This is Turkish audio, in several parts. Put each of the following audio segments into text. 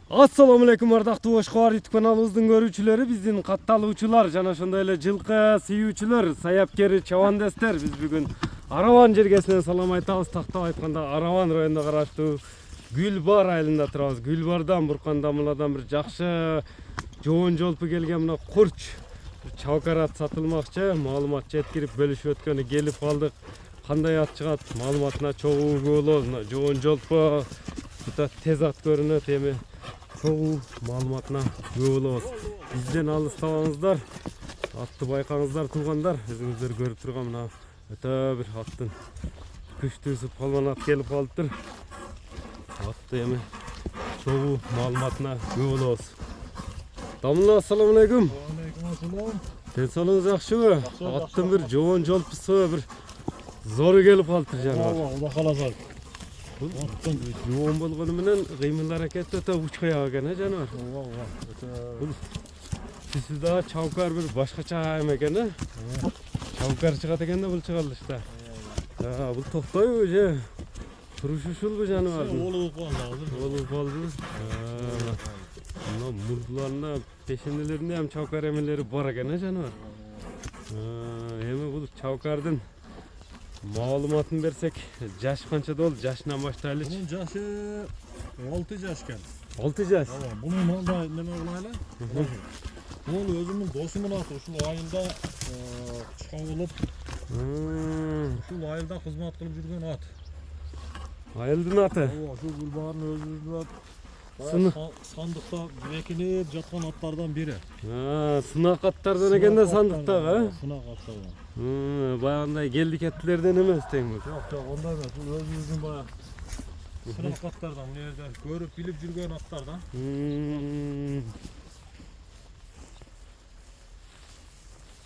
Assalamu alaikum ardактуу Oşkoar YouTube kanalımızın görүүчүлөрү, биздин катталуучулар жана ошондой эле жылкы сүйүүчүлөр, саяпкер, чабандестер. Биз бүгүн Араван жергесинен салам айтабыз. Тактап айтканда Араван районуна караштуу Гүлбар айылында турабыз. Гүлбардан буркан дамыладан бир жакшы жоон жолпу келген мына курч чабакар ат сатылмакчы. Маалымат жеткирип бөлүшүп өткөнү келип калдык. Кандай ат чыгат маалыматына чогуу болобуз. Мына жоон жолпу бута тез ат көрүнөт эми. Çoğu malumatına göğü olabыз. Bizden alыстабаңыздар, atты байкаңыздар туугандар. Өзүңүздөр көрүп турган мына өтө бир аттын күчтүүсү палван ат келип калыптыр. Атты эми çoğu маалыматына göğü olabыз. Дамла, ассаламу алейкум. Алейкум ассалам. Ден соолугуңуз жакшыбы? Аттын бир жоон жолпусу бир зору келип калыптыр жанагы. Ооба, Алла кааласа. Yoğun болгону менен кыймыл аракети өтө учкая экен, жаныбар. Ооба, өтө. Бул түсү да чабакар бир башкача эме экен, э? Чабакар чыгат экен да бул чыгалышта. Бул токтойбу же? Турушу ушулбу жаныбардын? Олуп калды азыр. Олуп калды. Мына мурдуларына, пешенелерине ham чабакар эмелери бар экен, жаныбар. Эми бул чабакардын Malumatını versek, yaş kança da oldu, yaşından başlayalım. Bunun yaşı 6 yaş ekan. 6 yaş. Tamam, bunun da neme olayla? Bunun özümün dosumun atı, şu ayılda çıkavılıp, şu ayılda hizmet kılıp yürüyen at. Ayıldın atı. Şu Gülbar'ın özü sandıkta bekilip jatkan atlardan biri. Sınak atlardan eken de sandıkta ha? Sınak atlardan. Bayağında geldik ettilerden emez teğmen. Yok, ondan emas. Bu özümüzün bayağı sınak atlardan, bu yerde görüp bilip yürüyen atlardan.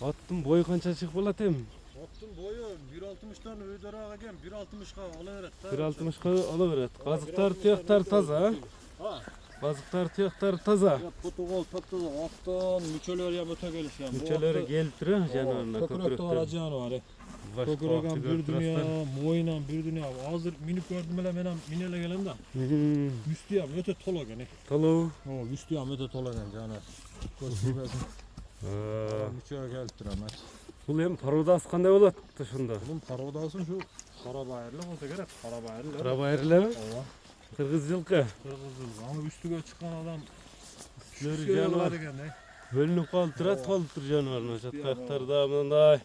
Attın boyu kança çık bolat em? Attın boyu 1.60'dan öyderağa eken 1.60'ga alıveret. 1.60'ga alıveret. Kazıklar, tüyaklar taza ha? Ha. Kazıklar, tüyaklar taza. Potogol taptaza attın, müçeleri ya öte gelişen. Müçeleri gelip duruyor canavarına. Kökürek de var canı var. Köküreken bir dünya, moynan bir dünya. Hazır minip gördüm hele menem minele gelen de. Üstüyam öte tola gene. Tolu. Üstüyam öte tola gene canı. Koşturmasın. Müçeleri gelip duramaz. Bul hem parodas kanday bolat şunda. Bunun parodasın şu Karabayırlı olsa gerek. Karabayırlı. Karabayırlı mı? Kırgız yılkı. Kırgız yılkı. Ama üstüge çıkan adam Şöyle canavar. Bölünüp kalıptırat kalıptır canavarına. Çatkaktar da bundan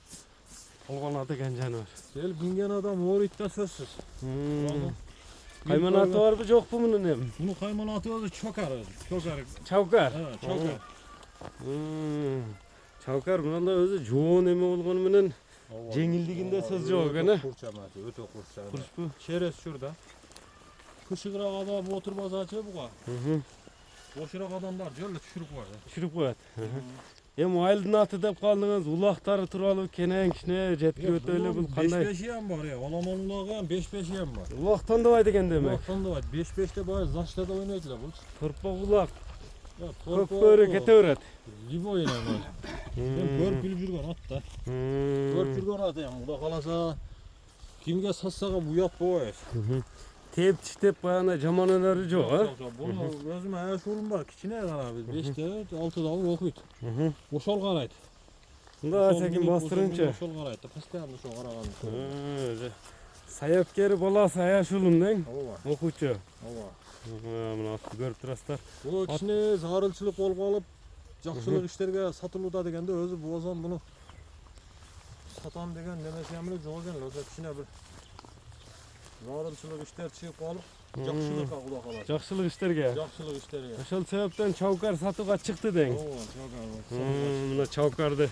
olgan adı eken canavar. Gel bingen adam Orit'te sözsüz. Kaymanatı var mı yok mu bunun hem? Bunun kaymanatı var da çokar. Çavkar. Evet, çokar. Çavkar bundan da özü joğun emi olganı menen jengildiginde söz yok eken. Öte kurçaması, öte kurçaması. Kurç bu. Çerez şurada. Kışıkırak adam oturmaz açıyor bu kadar. Boşurak adamlar şöyle çürük var. Çürük var. Hem ayıldın atı dep kaldınız, ulaktarı turalı kenen kişine jetki öte öyle bul kanday. 5-5 yem var ya, Alaman ulağı yem 5-5 yem var. Ulaktan da vaydı eken demek. Ulaktan da var, 5-5'te bayağı zaçlarda oynaydılar bu. Torpa ulak. Köp böyle kete öğret. Gibi oynayın var. Ben görüp bilip yürgen at da. Görüp yürgen at ya, ula kalasa kimge satsağa bu yap bu oy. Tep çitep bayana caman öneri yok ha? Bunu özüme ayaş olun var, kiçine yalan abi. 5'te 6'da alıp okuyut. Boşal karaydı. Bunda sekin bastırınca. Boşal karaydı, piste yapmış o karakanı. Sayapkeri balası ayaş olun den. Ova. Okuçu. Ova. Bunu attı görüp duraslar. Bu kişine zarılçılık kolga alıp, jakşılık işlerge satılıda degende özü bozan bunu satan degen demesi yamile joğgen loza kişine bir zarılçılık işler çıkıp alıp jakşılıkka kulak alır. Jakşılık işlerge. Jakşılık işlerge. Oşol sebepten çavkar satıga çıktı den. Buna çavkardı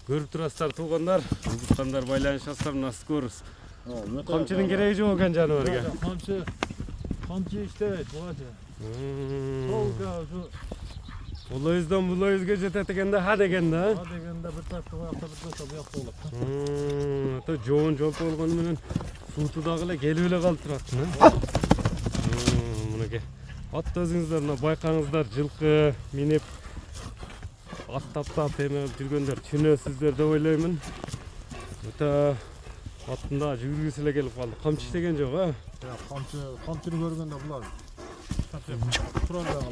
görüp duraslar tuğanlar, uzutkanlar baylanışaslar nasıl görürüz. Kamçının gereği yok eken canavarga. Kamçı işte çoğacı. Çavka şu. Ula yüzden bula yüzge jet etekende ha degende ha? Ha degende bir taş bu yapta bir taş bu yapta olur. Ata joğun jolp olgonu menen suutu dagıla gelip ele kaltırattın ha? Mınake. At özüңүздөр мына байкаңыздар жылкы минип ат таптап эме жүргөндөр түшүнөсүздөр деп ойлоймун. Өтө аттында жүргүсү эле келип калды. Камчы иштеген жок а? Kamçını görgende bular. Başlatayım. Turar dağlar.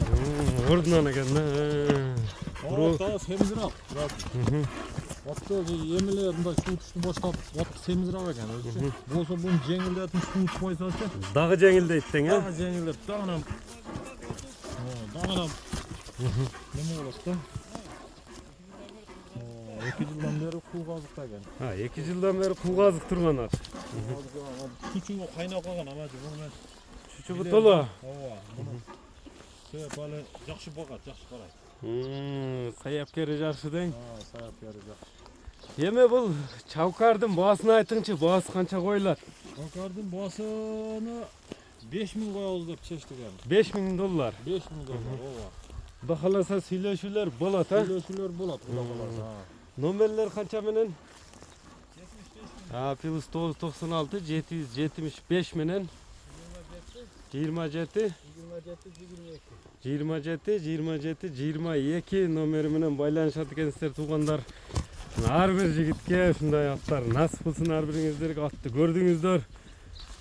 Oradan ekan da. O daha semizirap. Hatta yemelerinde şu uçtu başlap, hatta semizirap ekan özü. Bolsa bunu jengildetin üstüne uçmaysa-chi. Dağı jengildeyttin ha? Daha jengildep, dağınam. Dağınam. Nima bo'ladi? 2 yıldan beri kuğu kazıkta ekan. Ha, 2 yıldan beri kuğu kazık turganar. Küçüğü kaynap kalgan amacı bunu ben. Çuçu bu tola. Ova. Şey böyle yaxşı bakat, yaxşı qarayt. Sayap kere jarşıdan. Ha, sayap yarayacak. Yeme bul çavkardın bağısını aytыңчы, bağısı kança koyular? Çavkardın bağısını 5.000 koyabız dep çeştik yani. 5.000 dolar. 5.000 dolar, ova. Xudo xolasa süйлöşүүлөр bolot ha? Süylöşülür bulat, Xudo xolasa. Nomerler kança menen? 75.000. Ha, plus 996 775 menen 27 22 nomeri menen байланышат экенсиздер туугандар. Ар бир жигитке ушундай аттар насып кылсын, ар бириңиздерге атты көрдүңүздөр.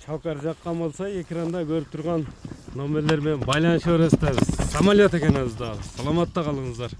Чавкар жаккан болсо экранда көрүп турган номерлер менен байланыша бересиздер. Самолет экен өзү дагы. Саламатта калыңыздар.